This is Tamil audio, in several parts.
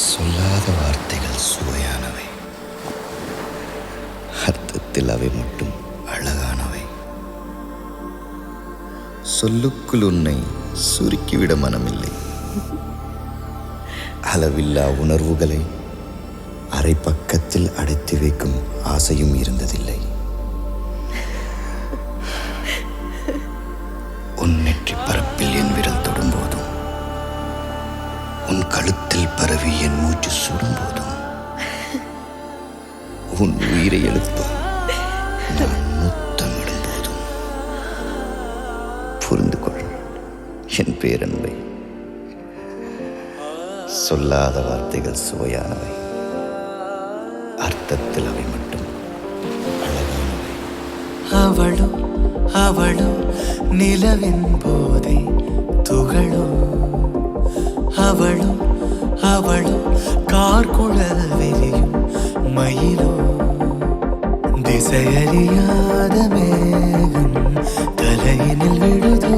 சொல்லாத வார்த்தைகள் சுவையானவை, அர்த்தத்தில் அவை மட்டும் அழகானவை. சொல்லுக்குள் உன்னை சுருக்கிவிட மனமில்லை. அளவில்லா உணர்வுகளை அரை பக்கத்தில் அடைத்து வைக்கும் ஆசையும் இருந்ததில்லை. உன் நெற்றி பரப்பில் என் விரல் தொடும்போதும், உன் கழுத்தில் பரவி என் மூச்சு சுடும்போதும், உன் உயிரை எழுப்ப நான் முத்தமிடும் போதும் புரிந்து கொள் என் பேரன்பை. சொல்லாத வார்த்தைகள் சுவையானவை, அர்த்தத்தில் அவை மட்டும் அழகானவை. அவளும் அவளும் நிலவின் போதை துகளோ, அவளும் அவளும் கார்குழல் விரியும் மயிலோ, திசையறியாத மேகம் தலையினில் விழுதோ,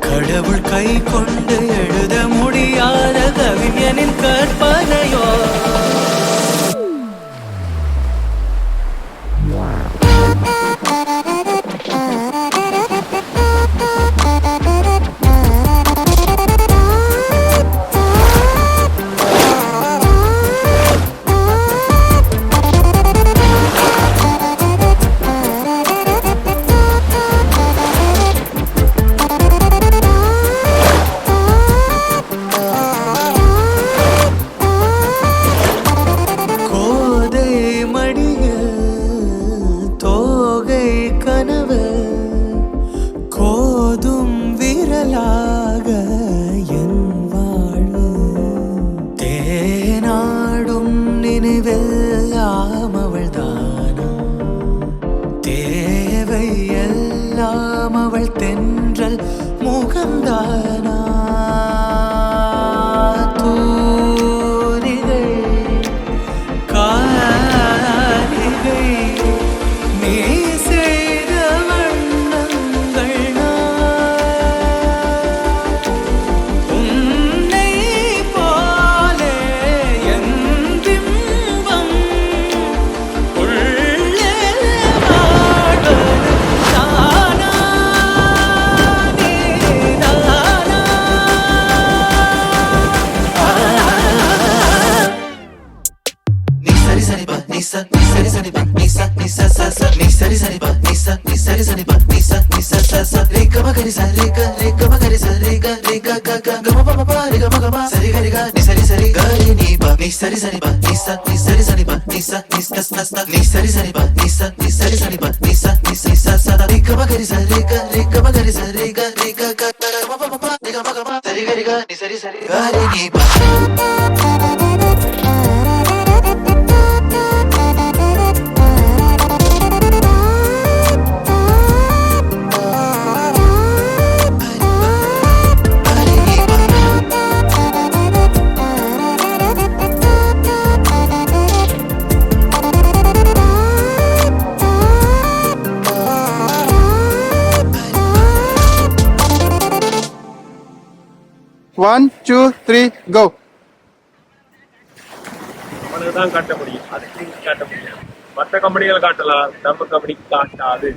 கடவுள் கை கொண்டு எழுத முடியாத கவிஞனின் கற்பனையோ. கோதும் விரலாக என் வாழ்வு, தேனாடும் நினைவெல்லாம் அவள் தானா, தேவை எல்லாம் அவள் தென்றல் முகம்தானா. தூரிகை காரிகை நீ One, two, three, go. தான் காட்ட முடியும், அதுக்கு காட்ட முடியும். மற்ற கம்பெனிகள் காட்டலாம், நம்ம கம்பெனிக்கு காட்டாது.